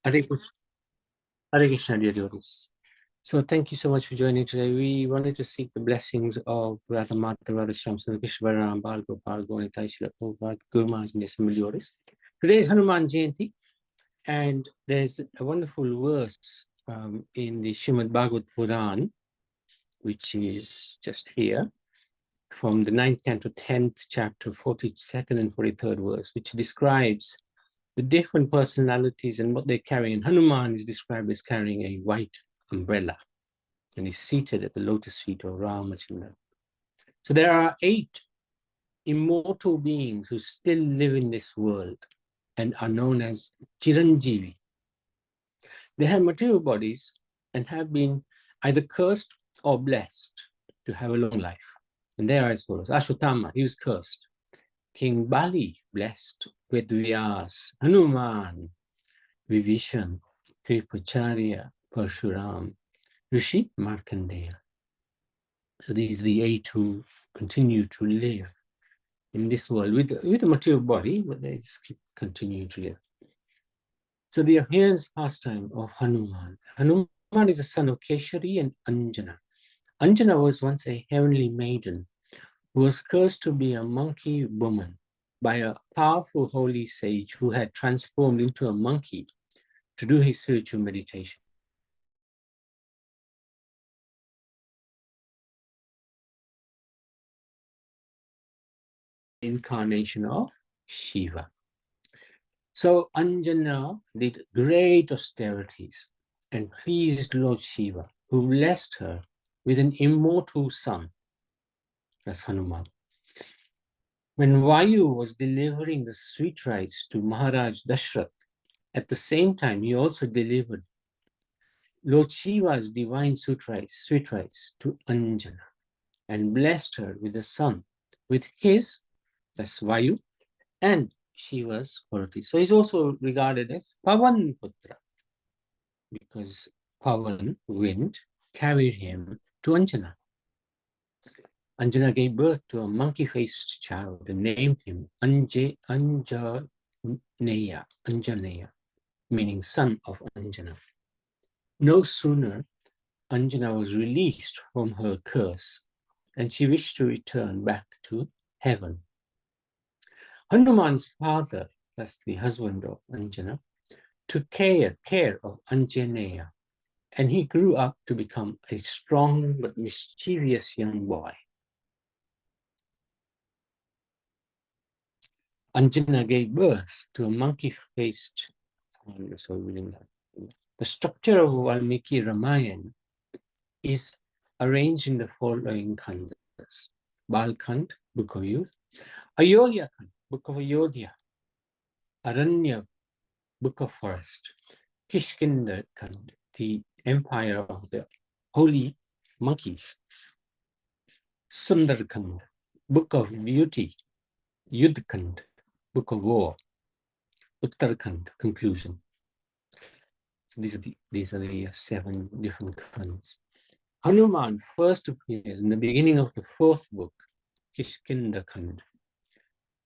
Hare Krishna, Hare Krishna, dear devotees. So thank you so much for joining today. We wanted to seek the blessings of Radha Mata, Radha Shyam, Sundar, Krishna, Balaram, Bal Gopal, Gaunitai, Shila Prabhupada, Guru Maharaj, and assembled devotees. Today is Hanuman Jayanti, and there's a wonderful verse in the Srimad Bhagavad Puran, which is just here, from the 9th canto, 10th chapter, 42nd and 43rd verse, which describes the different personalities and what they're carrying. And Hanuman is described as carrying a white umbrella, and he's seated at the lotus feet of Ramachandra. So there are 8 immortal beings who still live in this world and are known as Chiranjeevi. They have material bodies and have been either cursed or blessed to have a long life. And they are as follows. Ashwatthama, he was cursed. King Bali, blessed with Vyas. Hanuman, Vibhishan, Kripacharya, Parshuram, Rishi Markandeya. So these are the 8 who continue to live in this world with a material body, but they just keep continuing to live. So the appearance pastime of Hanuman. Hanuman is the son of Keshari and Anjana. Anjana was once a heavenly maiden who was cursed to be a monkey woman by a powerful holy sage who had transformed into a monkey to do his spiritual meditation. Incarnation of Shiva. So Anjana did great austerities and pleased Lord Shiva, who blessed her with an immortal son. That's Hanuman. When Vayu was delivering the sweet rice to Maharaj Dashrath, at the same time he also delivered Lord Shiva's divine sweet rice to Anjana and blessed her with a son, with his, that's Vayu, and Shiva's quality. So he's also regarded as Pavan Putra, because Pavan, wind, carried him to Anjana. Anjana gave birth to a monkey-faced child and named him Anjaneya, meaning son of Anjana. No sooner Anjana was released from her curse, and she wished to return back to heaven. Hanuman's father, that's the husband of Anjana, took care of Anjaneya, and he grew up to become a strong but mischievous young boy. Anjana gave birth to a monkey-faced, the structure of Valmiki Ramayana is arranged in the following khandas. Balkhand, Book of Youth, Ayodhya Khand, Book of Ayodhya, Aranya, Book of Forest, Kishkinder Khand, the empire of the holy monkeys, Sundarkhand, Book of Beauty, Yudhkhand, Book of War, Uttarakhand, conclusion. So these are the 7 different khands. Hanuman first appears in the beginning of the 4th book, Kishkinda Khand,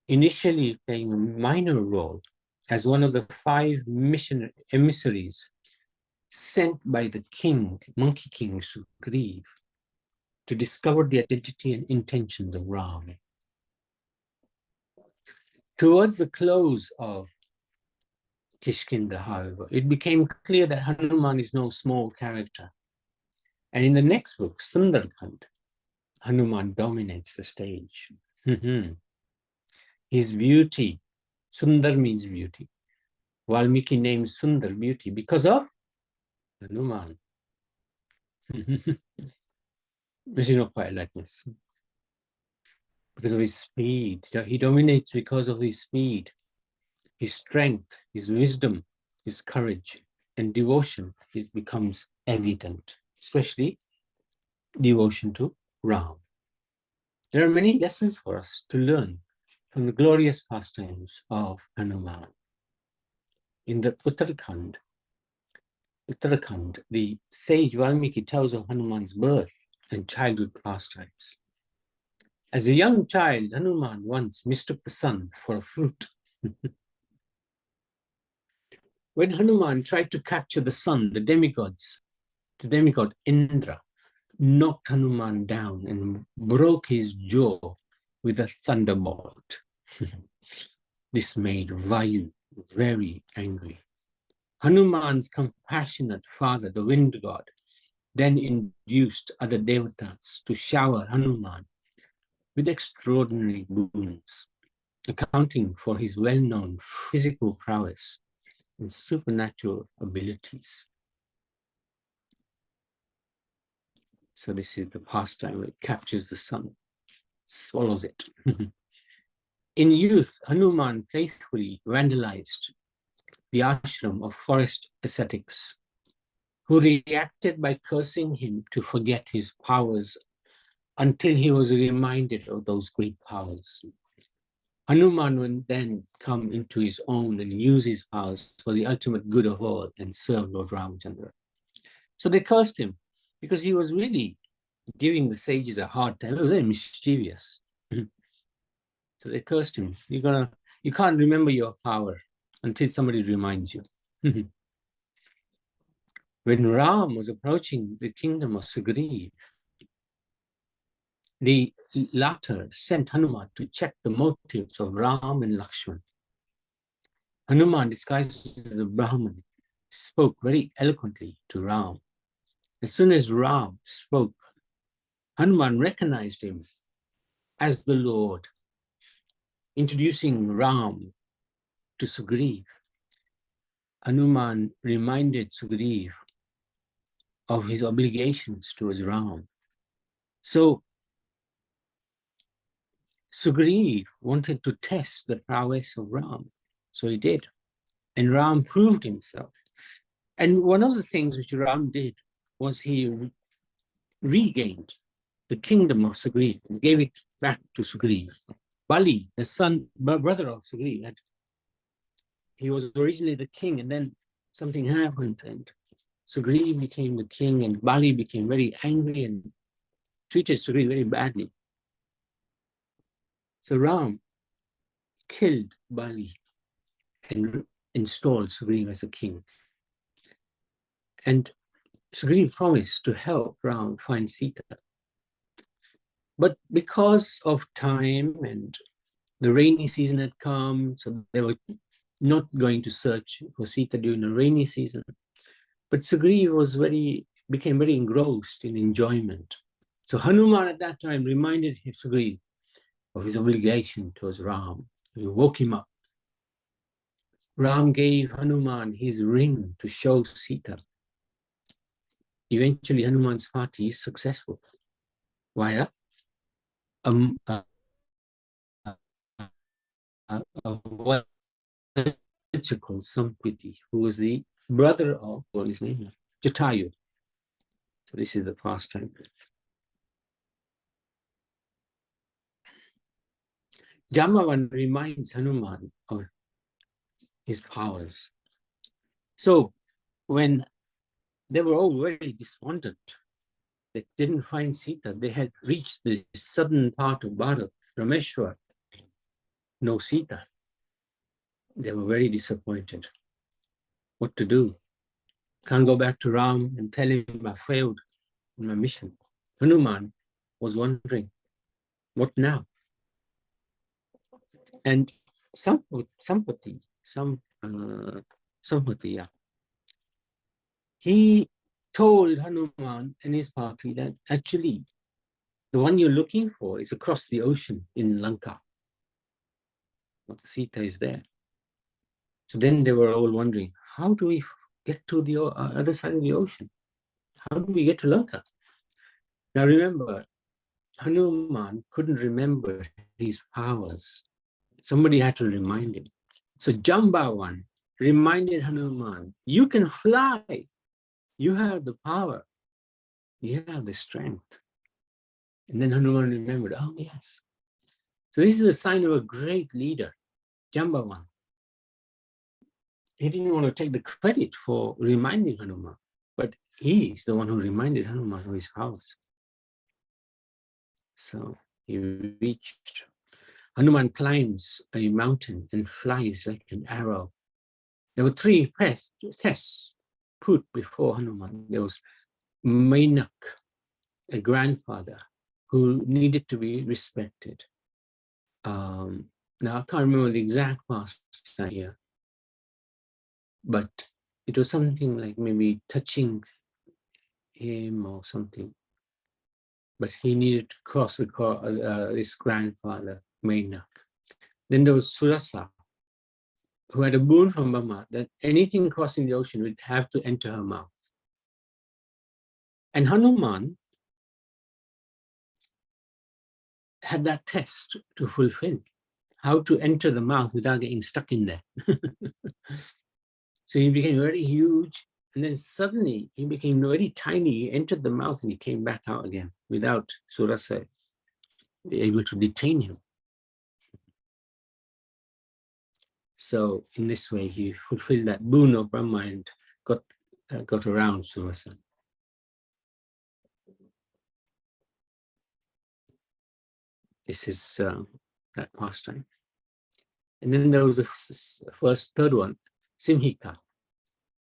initially playing a minor role as one of the 5 mission emissaries sent by the king, Monkey King Sugriv, to discover the identity and intentions of Ram. Towards the close of Kishkinda, however, it became clear that Hanuman is no small character. And in the next book, Sundarkhand, Hanuman dominates the stage. His beauty, Sundar means beauty. Valmiki names Sundar beauty because of Hanuman. This is not quite like this. Because of his speed. He dominates because of his speed, his strength, his wisdom, his courage, and devotion. It becomes evident, especially devotion to Ram. There are many lessons for us to learn from the glorious pastimes of Hanuman. In the Uttarakhand, the sage Valmiki tells of Hanuman's birth and childhood pastimes. As a young child, Hanuman once mistook the sun for a fruit. When Hanuman tried to capture the sun, the demigod Indra knocked Hanuman down and broke his jaw with a thunderbolt. This made Vayu very angry. Hanuman's compassionate father, the wind god, then induced other devatas to shower Hanuman with extraordinary boons, accounting for his well-known physical prowess and supernatural abilities. So this is the pastime where it captures the sun, swallows it. In youth, Hanuman playfully vandalized the ashram of forest ascetics, who reacted by cursing him to forget his powers until he was reminded of those great powers. Hanuman would then come into his own and use his powers for the ultimate good of all and serve Lord Ramchandra. So they cursed him because he was really giving the sages a hard time. They were very mischievous. So they cursed him. You can't remember your power until somebody reminds you. When Ram was approaching the kingdom of Sugriv, the latter sent Hanuman to check the motives of Ram and Lakshman. Hanuman, disguised as a Brahmin, spoke very eloquently to Ram. As soon as Ram spoke, Hanuman recognized him as the Lord, introducing Ram to Sugriv. Hanuman reminded Sugriv of his obligations towards Ram. So Sugriv wanted to test the prowess of Ram. So he did. And Ram proved himself. And one of the things which Ram did was he regained the kingdom of Sugriv and gave it back to Sugriv. Bali, the brother of Sugriv, he was originally the king, and then something happened, and Sugriv became the king, and Bali became very angry and treated Sugriv very badly. So Ram killed Bali and installed Sugriv as a king. And Sugriv promised to help Ram find Sita. But because of time and the rainy season had come, so they were not going to search for Sita during the rainy season. But Sugriv became very engrossed in enjoyment. So Hanuman at that time reminded Sugriv of his obligation towards Ram. He woke him up. Ram gave Hanuman his ring to show Sita. Eventually, Hanuman's party is successful via a called Sampiti, who was the brother of, what is his name? Jatayu. So this is the pastime. Jambavan reminds Hanuman of his powers. So when they were all very despondent, they didn't find Sita. They had reached the southern part of Bharat, Rameshwar, no Sita. They were very disappointed. What to do? Can't go back to Ram and tell him I failed in my mission. Hanuman was wondering, what now? And Sampati, he told Hanuman and his party that actually the one you're looking for is across the ocean in Lanka. But the Sita is there. So then they were all wondering, how do we get to the other side of the ocean? How do we get to Lanka? Now remember, Hanuman couldn't remember his powers. Somebody had to remind him. So Jambavan reminded Hanuman, you can fly. You have the power. You have the strength. And then Hanuman remembered, oh yes. So this is a sign of a great leader, Jambavan. He didn't want to take the credit for reminding Hanuman, but he is the one who reminded Hanuman of his powers. So he reached. Hanuman climbs a mountain and flies like an arrow. there were three tests put before Hanuman. There was Mainak, a grandfather who needed to be respected. Now I can't remember the exact past here, but it was something like maybe touching him or something. But he needed to cross his grandfather, Mainak. Then there was Surasa, who had a boon from Brahma that anything crossing the ocean would have to enter her mouth. And Hanuman had that test to fulfill, how to enter the mouth without getting stuck in there. So he became very huge, and then suddenly he became very tiny. He entered the mouth and he came back out again without Surasa able to detain him. So in this way, he fulfilled that boon of Brahma and got around Surasa. This is that pastime. And then there was the third one, Simhika,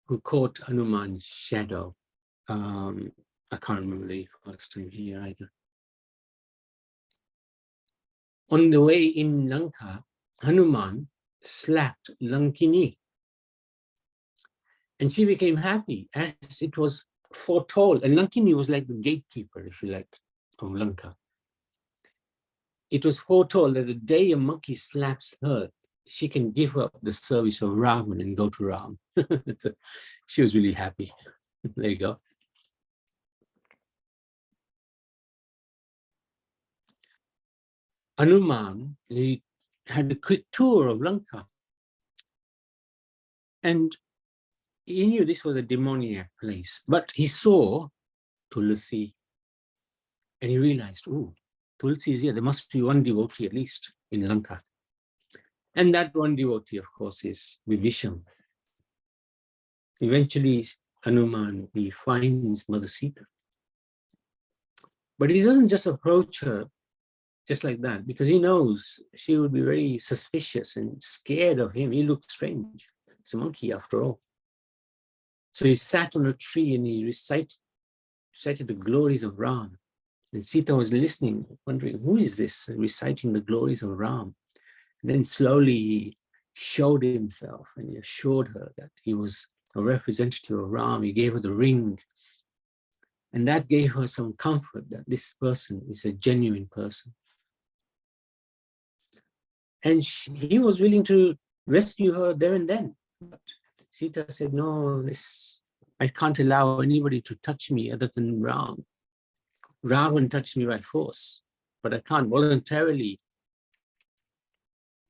who caught Hanuman's shadow. I can't remember the first time here either. On the way in Lanka, Hanuman slapped Lankini, and she became happy as it was foretold. And Lankini was like the gatekeeper, if you like, of Lanka. It was foretold that the day a monkey slaps her, she can give up the service of Ravan and go to Ram. So she was really happy. There you go. Hanuman, he had a quick tour of Lanka. And he knew this was a demoniac place, but he saw Tulsi and he realized, oh, Tulsi is here. There must be one devotee at least in Lanka. And that one devotee, of course, is Vibhishan. Eventually, Hanuman, he finds Mother Sita. But he doesn't just approach her just like that, because he knows she would be very suspicious and scared of him. He looked strange. It's a monkey after all. So he sat on a tree and he recited the glories of Ram. And Sita was listening, wondering, who is this reciting the glories of Ram? And then slowly he showed himself and he assured her that he was a representative of Ram. He gave her the ring. And that gave her some comfort that this person is a genuine person. And he was willing to rescue her there and then. But Sita said, no, I can't allow anybody to touch me other than Ram. Ravan touched me by force, but I can't voluntarily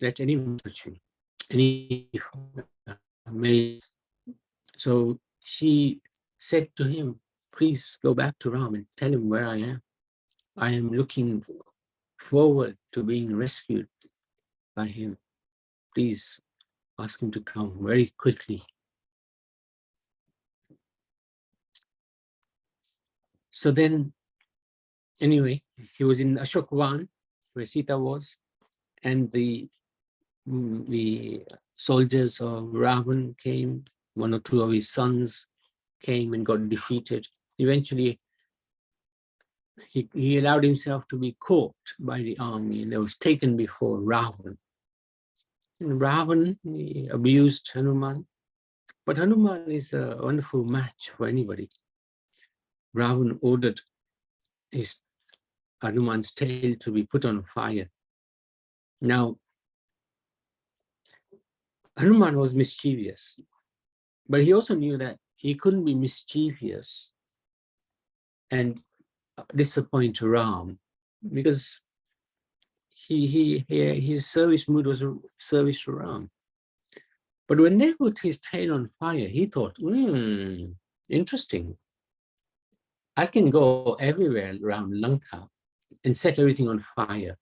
let anyone touch me. So she said to him, please go back to Ram and tell him where I am. I am looking forward to being rescued by him. Please ask him to come very quickly. So then, anyway, he was in Ashokvan, where Sita was, and the soldiers of Ravan came. One or two of his sons came and got defeated. Eventually, he allowed himself to be caught by the army and was taken before Ravan. And Ravan abused Hanuman, but Hanuman is a wonderful match for anybody. Ravan ordered Hanuman's tail to be put on fire. Now, Hanuman was mischievous, but he also knew that he couldn't be mischievous and disappoint Ram, because his service mood was a service to Ram. But when they put his tail on fire, he thought, interesting. I can go everywhere around Lanka and set everything on fire.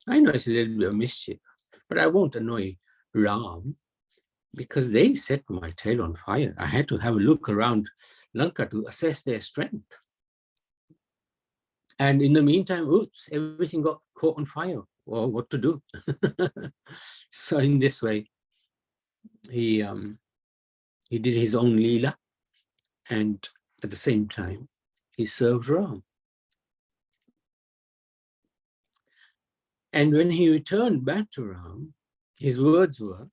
I know it's a little bit of mischief, but I won't annoy Ram because they set my tail on fire. I had to have a look around Lanka to assess their strength. And in the meantime, oops, everything got caught on fire. Well, what to do? So in this way, he He did his own Leela, and at the same time, he served Ram. And when he returned back to Ram, his words were,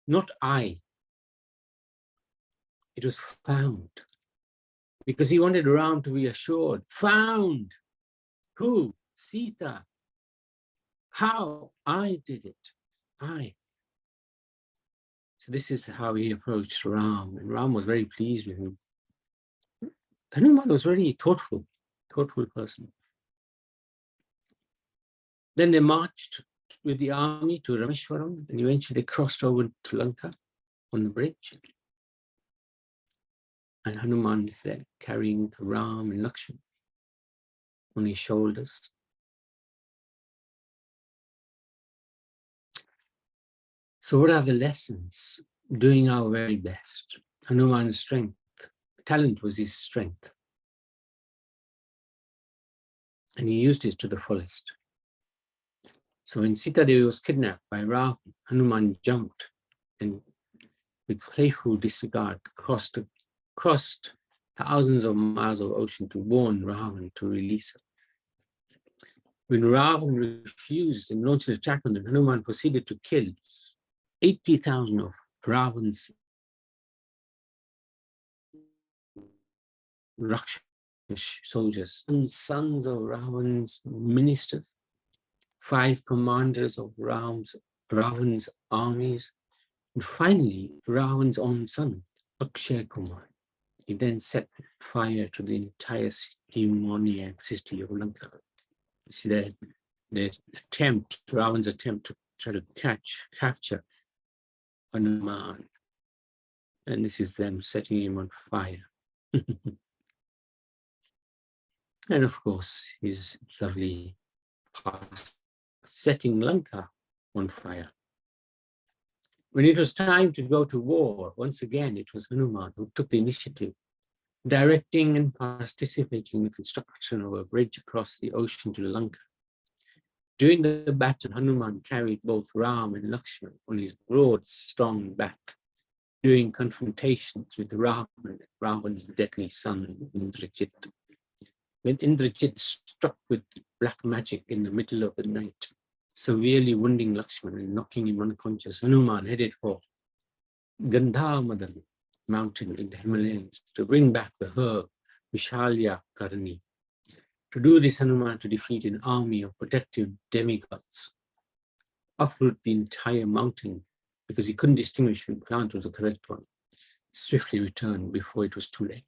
not I, it was found. Because he wanted Ram to be assured, found. Who? Sita. How? I did it. I. So this is how he approached Ram, and Ram was very pleased with him. Hanuman was very thoughtful person. Then they marched with the army to Rameshwaram and eventually crossed over to Lanka on the bridge. And Hanuman is there carrying Ram and Lakshman on his shoulders. So what are the lessons? Doing our very best. Hanuman's strength, talent was his strength. And he used it to the fullest. So when Sita Devi was kidnapped by Ravan, Hanuman jumped and with playful disregard crossed thousands of miles of ocean to warn Ravan to release her. When Ravan refused and launched an attack on them, Hanuman proceeded to kill 80,000 of Ravan's Rakshash soldiers, and sons of Ravan's ministers, 5 commanders of Ravan's armies, and finally Ravan's own son, Akshay Kumar. He then set fire to the entire demoniac city of Lanka. You see the attempt, Ravan's attempt to try to capture Hanuman. And this is them setting him on fire. And of course, his lovely past, setting Lanka on fire. When it was time to go to war, once again, it was Hanuman who took the initiative, directing and participating in the construction of a bridge across the ocean to Lanka. During the battle, Hanuman carried both Ram and Lakshman on his broad, strong back, during confrontations with Ravan's deadly son, Indrajit. When Indrajit struck with black magic in the middle of the night, severely wounding Lakshman and knocking him unconscious, Hanuman headed for Gandhamadan mountain in the Himalayas to bring back the herb Vishalya Karani. To do this, Hanuman to defeat an army of protective demigods, uproot the entire mountain because he couldn't distinguish which plant was the correct one, swiftly returned before it was too late.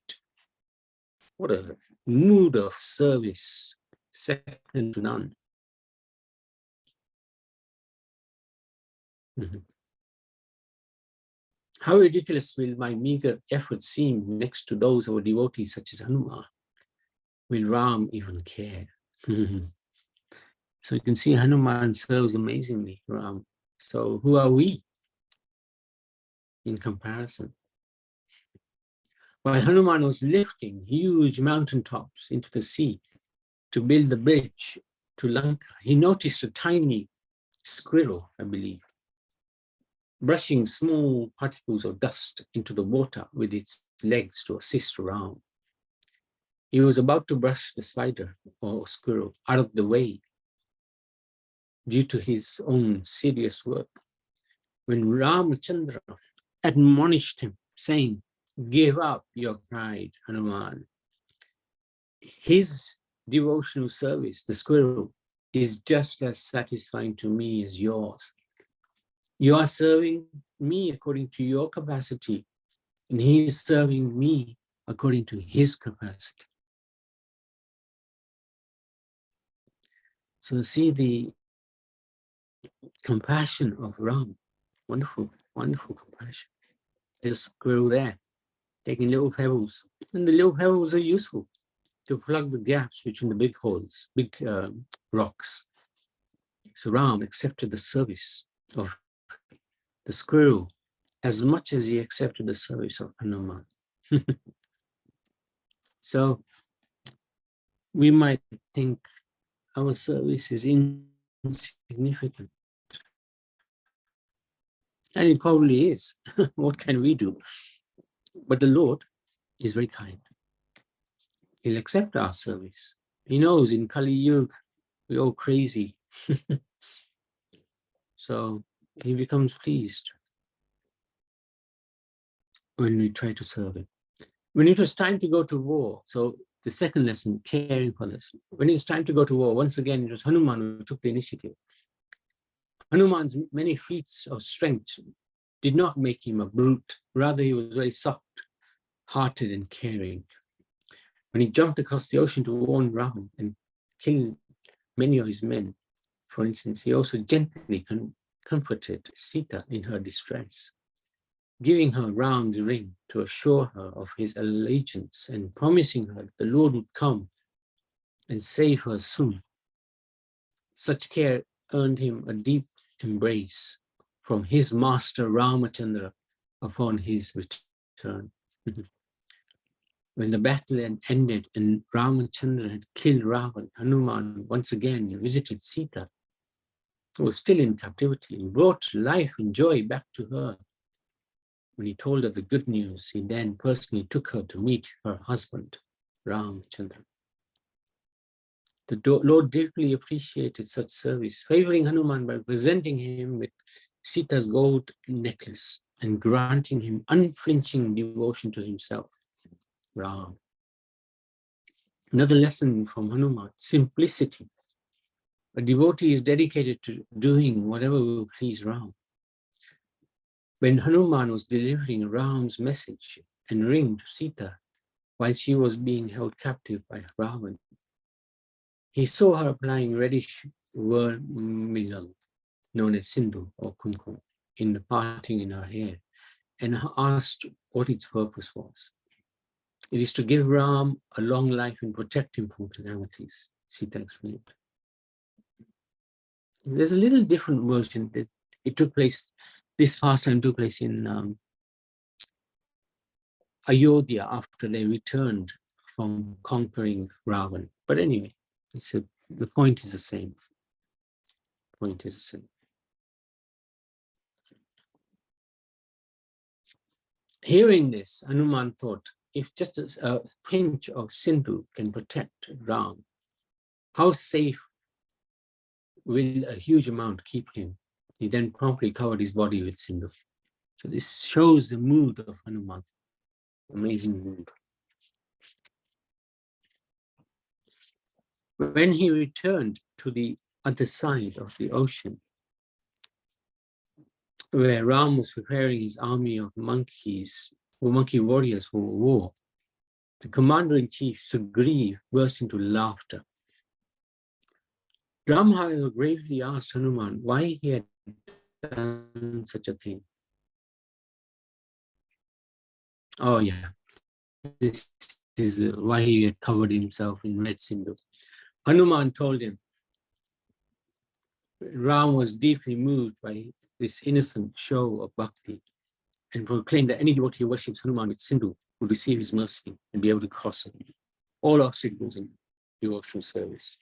What a mood of service, second to none. How ridiculous will my meager efforts seem next to those of a devotee such as Hanuman? Will Ram even care? So you can see Hanuman serves amazingly Ram. So who are we in comparison? While Hanuman was lifting huge mountaintops into the sea to build the bridge to Lanka, he noticed a tiny squirrel, I believe, brushing small particles of dust into the water with its legs to assist Ram. He was about to brush the spider or squirrel out of the way due to his own serious work, when Ramachandra admonished him, saying, "Give up your pride, Hanuman. His devotional service, the squirrel, is just as satisfying to me as yours. You are serving me according to your capacity, and he is serving me according to his capacity." So see the compassion of Ram. Wonderful, wonderful compassion. There's a squirrel there, taking little pebbles. And the little pebbles are useful to plug the gaps between the big holes, big rocks. So Ram accepted the service of the squirrel as much as he accepted the service of Hanuman. So we might think our service is insignificant. And it probably is. What can we do? But the Lord is very kind. He'll accept our service. He knows in Kali Yuga, we're all crazy. So he becomes pleased when we try to serve him. When it was time to go to war, so the second lesson, caring for this. When it's time to go to war, once again, it was Hanuman who took the initiative. Hanuman's many feats of strength did not make him a brute. Rather, he was very soft-hearted and caring. When he jumped across the ocean to warn Ravan and kill many of his men, for instance, he also gently comforted Sita in her distress, giving her Ram's ring to assure her of his allegiance and promising her that the Lord would come and save her soon. Such care earned him a deep embrace from his master Ramachandra upon his return. When the battle had ended and Ramachandra had killed Ravan, Hanuman once again visited Sita, who was still in captivity, and brought life and joy back to her. When he told her the good news, he then personally took her to meet her husband, Ramachandra. The Lord deeply appreciated such service, favoring Hanuman by presenting him with Sita's gold necklace and granting him unflinching devotion to himself, Ram. Another lesson from Hanuman, simplicity. A devotee is dedicated to doing whatever will please Ram. When Hanuman was delivering Ram's message and ring to Sita while she was being held captive by Ravan, he saw her applying reddish vermilion, known as Sindhu or Kumkum, in the parting in her hair, and asked what its purpose was. It is to give Ram a long life and protect him from calamities, Sita explained. There's a little different version that it took place, this pastime took place in Ayodhya after they returned from conquering Ravan. But anyway, the point is the same. Point is the same. Hearing this, Hanuman thought, if just a pinch of Sindhu can protect Ram, how safe will a huge amount keep him? He then promptly covered his body with Sindhu. So this shows the mood of Hanuman. Amazing mood. When he returned to the other side of the ocean, where Ram was preparing his army of monkey warriors for war, the commander-in-chief, Sugriv, burst into laughter. Ram, however, gravely asked Hanuman why he had done such a thing. Oh yeah, this is why he had covered himself in red Sindhu. Hanuman told him Ram was deeply moved by this innocent show of bhakti and proclaimed that any devotee who worships Hanuman with Sindhu would receive his mercy and be able to cross all obstacles in devotional service.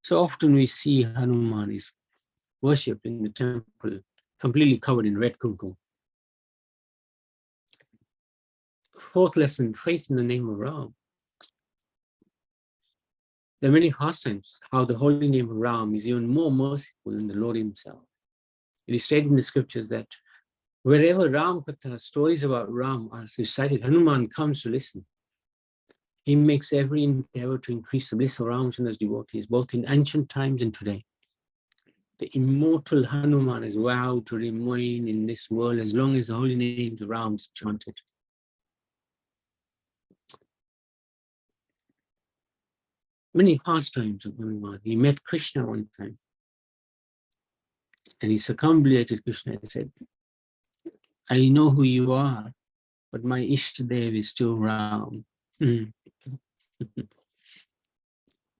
So often we see Hanuman is worshipped in the temple, completely covered in red kumkum. Fourth lesson, faith in the name of Ram. There are many pastimes how the holy name of Ram is even more merciful than the Lord himself. It is stated in the scriptures that wherever Ram Katha, stories about Ram are recited, Hanuman comes to listen. He makes every endeavor to increase the bliss of Ramachandra's devotees, both in ancient times and today. The immortal Hanuman has vowed to remain in this world as long as the holy names of Ram is chanted. Many pastimes of Hanuman. He met Krishna one time, and he circumambulated Krishna and said, I know who you are, but my Ishtadev is still Ram.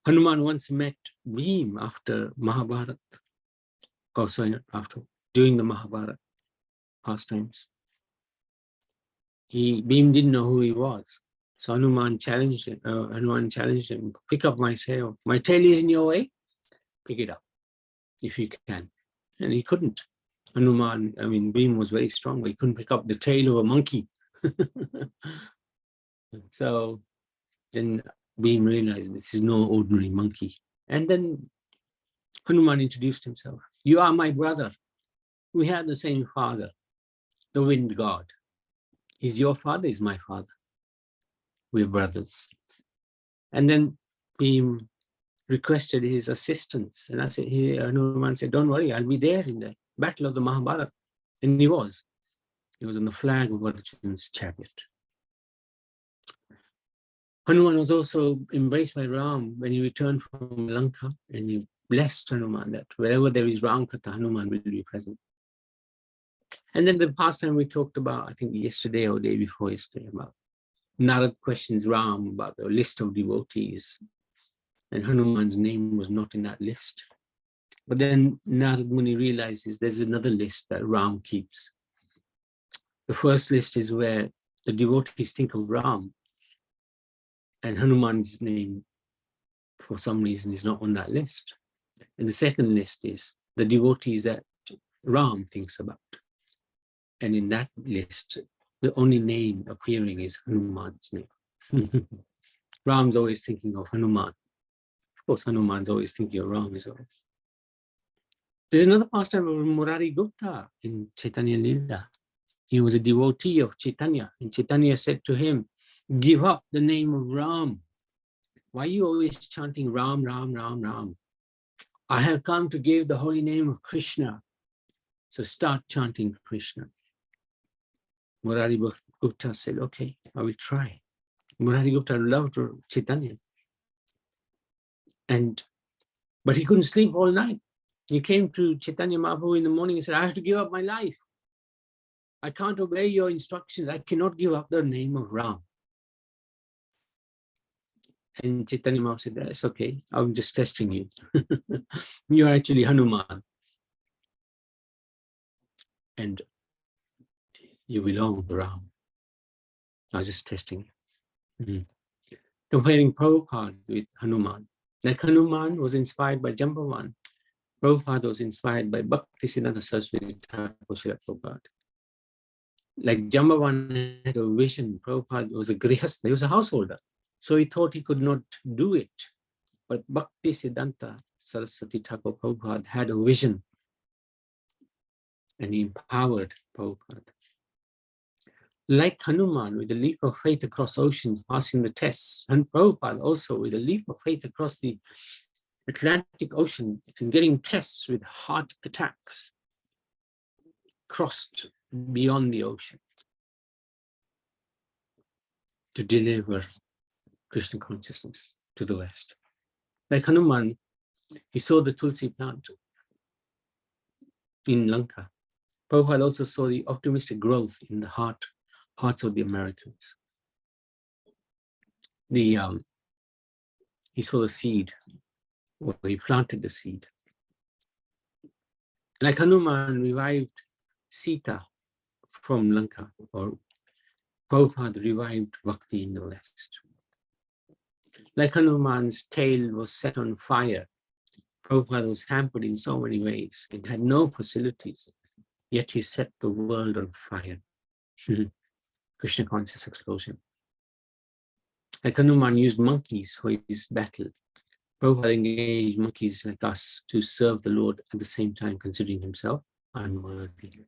Hanuman once met Bhim after Mahabharata. Oh, sorry, not after, during the Mahabharata pastimes. Bhim didn't know who he was. So Hanuman challenged him, pick up my tail. My tail is in your way, pick it up, if you can. And he couldn't. Bhim was very strong, but he couldn't pick up the tail of a monkey. So then Bhim realized this is no ordinary monkey. And then Hanuman introduced himself. You are my brother. We have the same father, the wind god. He's your father, he's my father. We're brothers. And then Bhim requested his assistance. And Hanuman said, don't worry, I'll be there in the battle of the Mahabharata. And he was. He was on the flag of Arjun's chariot. Hanuman was also embraced by Ram when he returned from Lanka, and he blessed Hanuman that wherever there is Ram Katha, Hanuman will be present. And then the pastime we talked about, I think yesterday or day before yesterday, about Narad questions Ram about the list of devotees, and Hanuman's name was not in that list. But then Narad Muni realizes there's another list that Ram keeps. The first list is where the devotees think of Ram, and Hanuman's name, for some reason, is not on that list. And the second list is the devotees that Ram thinks about. And in that list, the only name appearing is Hanuman's name. Ram's always thinking of Hanuman. Of course, Hanuman's always thinking of Ram as well. There's another pastime of Murari Gupta in Chaitanya Lila. He was a devotee of Chaitanya, and Chaitanya said to him, give up the name of Ram. Why are you always chanting Ram, Ram, Ram, Ram? I have come to give the holy name of Krishna. So start chanting Krishna. Murari Gupta said, okay, I will try. Murari Gupta loved Chaitanya. But he couldn't sleep all night. He came to Chaitanya Mahaprabhu in the morning and said, I have to give up my life. I can't obey your instructions. I cannot give up the name of Ram. And Chaitanya Mahaprabhu said, that's okay. I'm just testing you. You are actually Hanuman. And you belong to Ram. I was just testing you. Mm-hmm. Comparing Prabhupada with Hanuman. Like Hanuman was inspired by Jambavan, Prabhupada was inspired by Bhaktisiddhanta Saraswati Thakur Srila Prabhupada. Like Jambavan had a vision, Prabhupada was a grihastha, he was a householder. So he thought he could not do it. But Bhaktisiddhanta Saraswati Thakur Prabhupada had a vision, and he empowered Prabhupada. Like Hanuman, with a leap of faith across oceans, passing the tests, and Prabhupada also with a leap of faith across the Atlantic Ocean and getting tests with heart attacks, crossed beyond the ocean to deliver Krishna consciousness to the West. Like Hanuman, he saw the Tulsi plant in Lanka. Prabhupada also saw the optimistic growth in the hearts of the Americans. He saw the seed, or he planted the seed. Like Hanuman revived Sita from Lanka, or Prabhupada revived Bhakti in the West. Like Hanuman's tail was set on fire, Prabhupada was hampered in so many ways. It had no facilities, yet he set the world on fire. Krishna conscious explosion. Like Hanuman used monkeys for his battle, Prabhupada engaged monkeys like us to serve the Lord at the same time considering himself unworthy.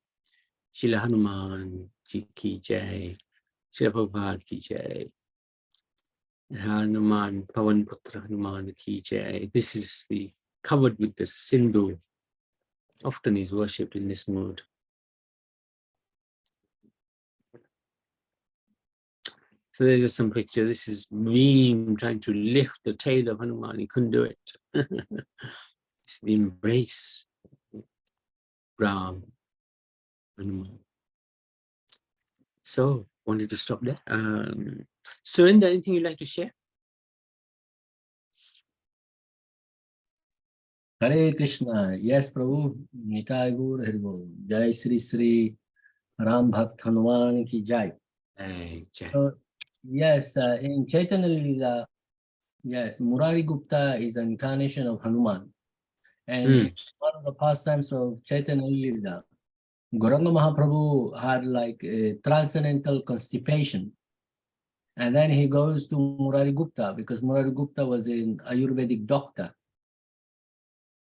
Srila Hanuman ki jai, Srila Prabhupada ki jai, Hanuman, Pavan Putra Hanuman ki jai. This is covered with the sindoor. Often is worshipped in this mood. So there's just some picture. This is me trying to lift the tail of Hanuman. He couldn't do it. It's the embrace Ram, Hanuman. So wanted to stop there. Surinder, anything you'd like to share? Hare Krishna. Yes, Prabhu. Nitai Gaur Haribol. Jai Sri Sri Ram Bhakt Hanuman ki Jai. So, yes, in Chaitanya Lila, yes, Murari Gupta is an incarnation of Hanuman. And it's one of the pastimes of Chaitanya Lila Gauranga Mahaprabhu had like a transcendental constipation. And then he goes to Murari Gupta because Murari Gupta was an Ayurvedic doctor.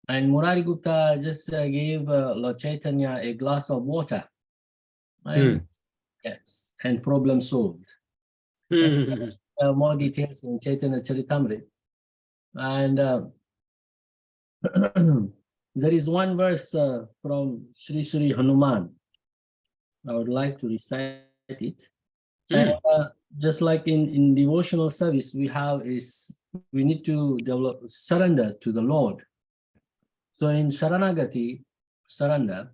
And Murari Gupta just gave Lord Chaitanya a glass of water. And yes, and problem solved. And, more details in Chaitanya Charitamrita. And there is one verse from Sri Sri Hanuman. I would like to recite it. And just like in devotional service, we need to develop surrender to the Lord. So in Sharanagati, surrender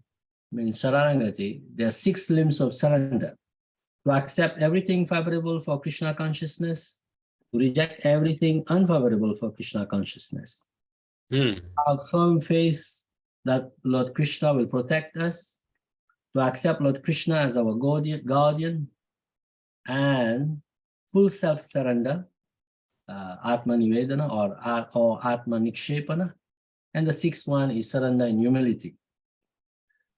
means Sharanagati, there are 6 limbs of surrender. To accept everything favorable for Krishna consciousness, to reject everything unfavorable for Krishna consciousness. Have firm faith that Lord Krishna will protect us, to accept Lord Krishna as our guardian, and full self-surrender, Atma Nivedana or Atma Nikshepana. And the 6th one is surrender in humility.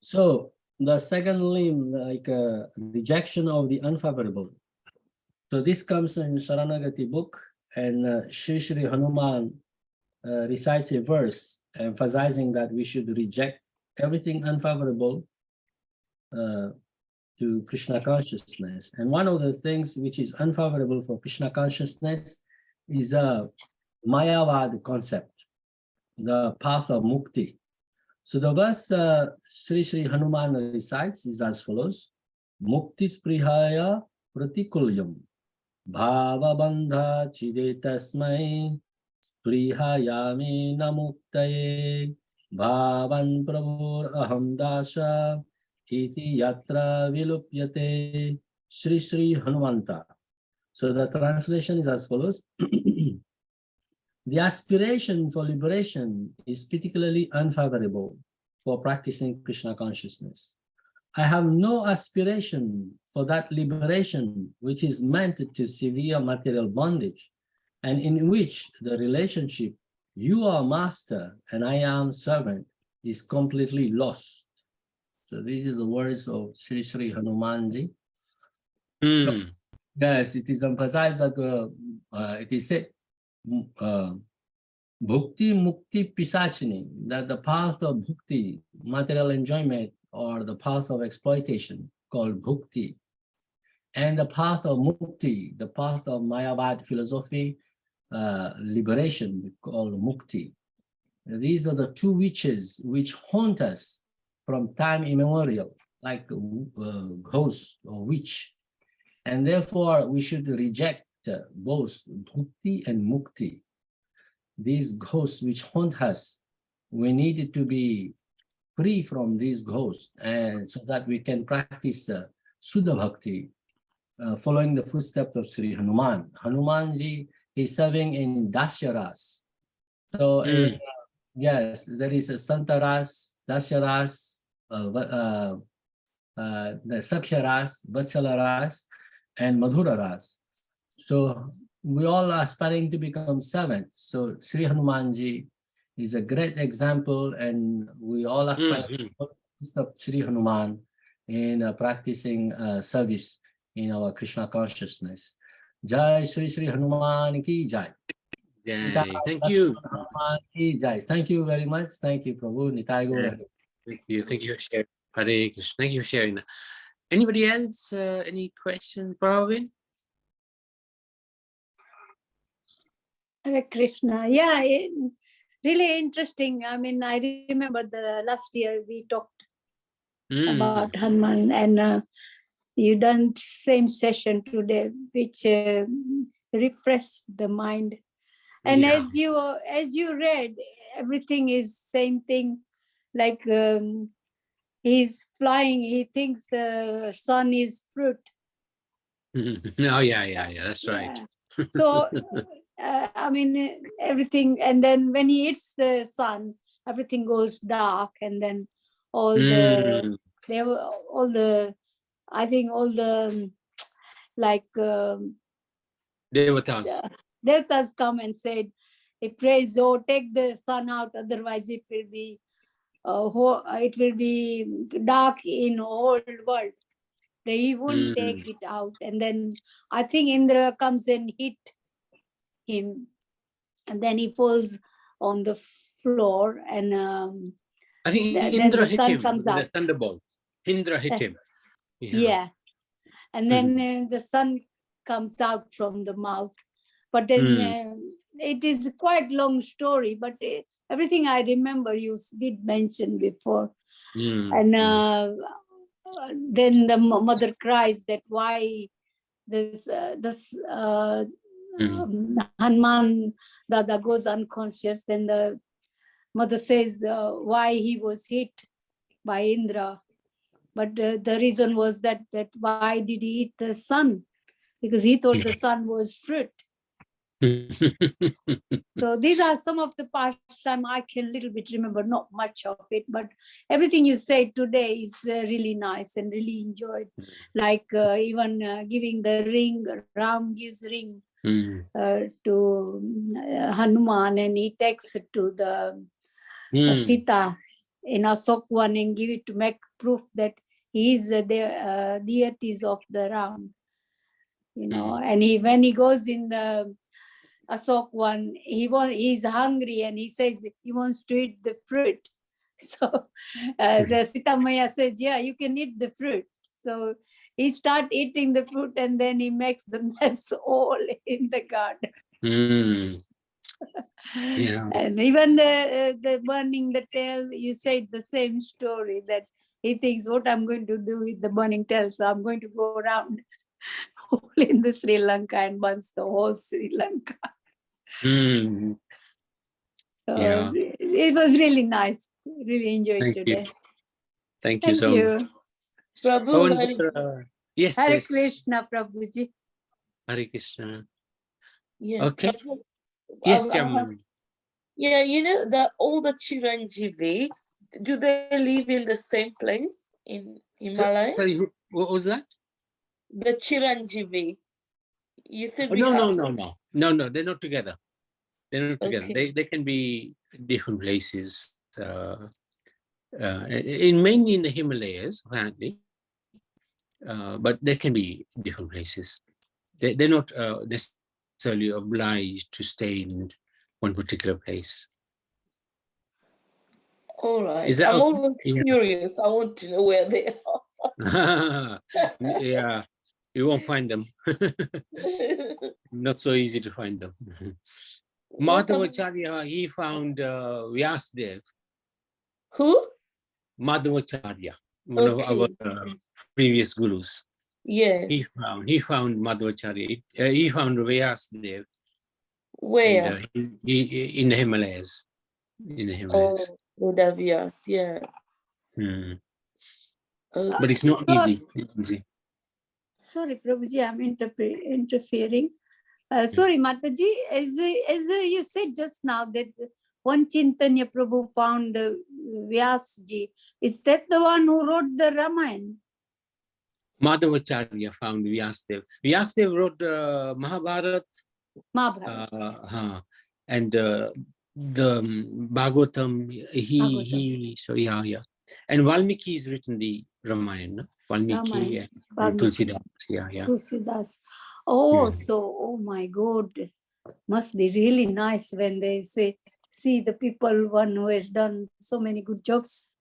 So the second limb, like rejection of the unfavorable. So this comes in Sharanagati book, and Sri Sri Hanuman recites a verse emphasizing that we should reject everything unfavorable to Krishna consciousness. And one of the things which is unfavorable for Krishna consciousness is a Mayavad concept, the path of mukti. So the verse Sri Sri Hanuman recites is as follows: Mukti sprihaya pratikulyam bhava bandha chidetasmai sprihayami namuktaye bhavan prabhur aham dasha iti yatra vilupyate. Sri Sri Hanumanta. So the translation is as follows: the aspiration for liberation is particularly unfavorable for practicing Krishna consciousness. I have no aspiration for that liberation which is meant to severe material bondage, and in which the relationship you are master and I am servant is completely lost. So this is the words of Sri Sri Hanumanji. So, yes, it is emphasized that it is said, Bhukti Mukti Pisachini, that the path of Bhukti, material enjoyment, or the path of exploitation, called Bhukti, and the path of Mukti, the path of Mayavad philosophy, liberation, called Mukti. These are the 2 witches which haunt us from time immemorial, like ghost or witch. And therefore, we should reject both Bhukti and Mukti. These ghosts which haunt us, we need to be free from these ghosts, and so that we can practice Suddha Bhakti, following the footsteps of Sri Hanuman. Hanumanji is serving in Dasyaras. So yes, there is a Santaras, Dasyaras, the Saksharas, Vatsalaras, and Madhuraras. So we all are aspiring to become servants. So Sri Hanumanji is a great example, and we all aspire to Sri Hanuman in practicing service in our Krishna consciousness. Jai Sri Sri Hanuman ki jai. Jai. Thank you. Hanuman ki jai. Thank you very much. Thank you, Prabhu. Nitai Gaur. Thank you. Thank you for sharing. Hare Krishna. Thank you for sharing that. Anybody else? Any questions, Pravin? Hare Krishna. Yeah, really interesting. I mean, I remember the last year we talked about Hanuman, and you done same session today, which refreshed the mind. And as you read, everything is same thing. Like he's flying, he thinks the sun is fruit. Oh yeah, that's right. So I mean, everything, and then when he hits the sun, everything goes dark, and then all the I think all the like Devatas come and said, "Praise, oh, take the sun out, otherwise it will be it will be dark in whole world. He won't take it out. And then I think Indra comes and hit him, and then he falls on the floor, and I think then Indra the hit sun him comes with out. a thunderbolt. Indra hit him. Yeah. And then the sun comes out from the mouth. But then it is quite long story, but everything I remember you did mention before. And then the mother cries that why this Hanuman Dada goes unconscious. Then the mother says why he was hit by Indra. But the reason was that why did he eat the sun? Because he thought the sun was fruit. So these are some of the pastime I can little bit remember, not much of it, but everything you said today is really nice and really enjoyed. Like even giving the ring, Ram gives ring to Hanuman, and he takes it to the Sita in Asokwan and give it to make proof that he is the deities of the Ram. You know, and when he goes in the Asokwan, he's hungry and he says he wants to eat the fruit. So the Sita Maya says, yeah, you can eat the fruit. So he starts eating the fruit, and then he makes the mess all in the garden. Yeah. And even the burning the tail, you said the same story, that he thinks, what I'm going to do with the burning tail, so I'm going to go around all in the Sri Lanka and burns the whole Sri Lanka. So it was really nice. Really enjoyed Thank today. you. Thank you so much. Prabhu, Yes, Hare yes. Krishna, Prabhuji. Hare Krishna. yeah, Okay. Prabhu, Yes, I have- Jamun. yeah, you know that all the Chiranjeevi, do they live in the same place in Himalaya? Sorry, what was that? The Chiranjeevi. You said we No, have. no, they're not together. They're not together. Okay. They can be different places. Mainly in the Himalayas, apparently. But they can be different places. They're not necessarily obliged to stay in one particular place. All right. Is that I'm okay? always curious. I want to know where they are. Yeah, you won't find them. Not so easy to find them. Madhavacharya, he found Vyasdev. Who? Madhavacharya, one of our previous gurus. Yes. He found Madhavacharya. He found Vyasdev. Where? And, he in the Himalayas. In the Himalayas. Oh, Vedavyas, yeah. But it's not easy. Sorry, Prabhuji, I'm interfering. Sorry, Mataji, as you said just now that one Chintanya Prabhu found the Vyasji. Is that the one who wrote the Ramayana? Madhavacharya found Vyasdev. Vyasdev wrote Mahabharata. And the Bhagavatam, yeah. And Valmiki has written the Ramayana. Valmiki and Tulsidas. Yeah. Tulsidas. Oh, so, oh my God. Must be really nice when they say, see the people, one who has done so many good jobs.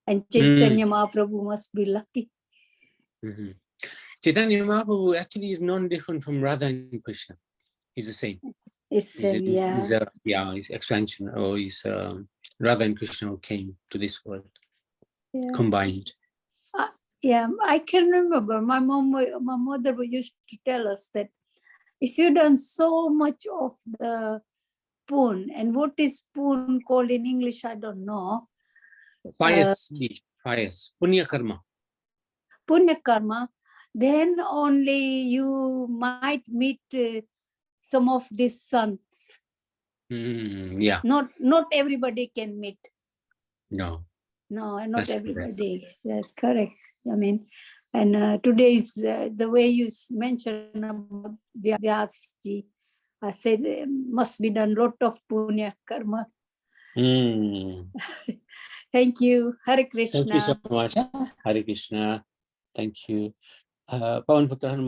And Chaitanya Mahaprabhu must be lucky. Chaitanya Mahaprabhu actually is non-different from Radha and Krishna. He's the same. He's expansion, or he's Radha and Krishna who came to this world combined. Yeah, I can remember my mother used to tell us that if you've done so much of the pun, and what is pun called in English, I don't know. Pious, punya karma. Punya karma, then only you might meet some of these sons. Yeah. Not everybody can meet. No, not that's everybody. Correct. That's correct. I mean, and today is the way you mentioned about Vyasji. I said must be done lot of punya karma. Thank you. Hare Krishna. Thank you so much. Hare Krishna. Thank you. Pawan Putra Hanuman.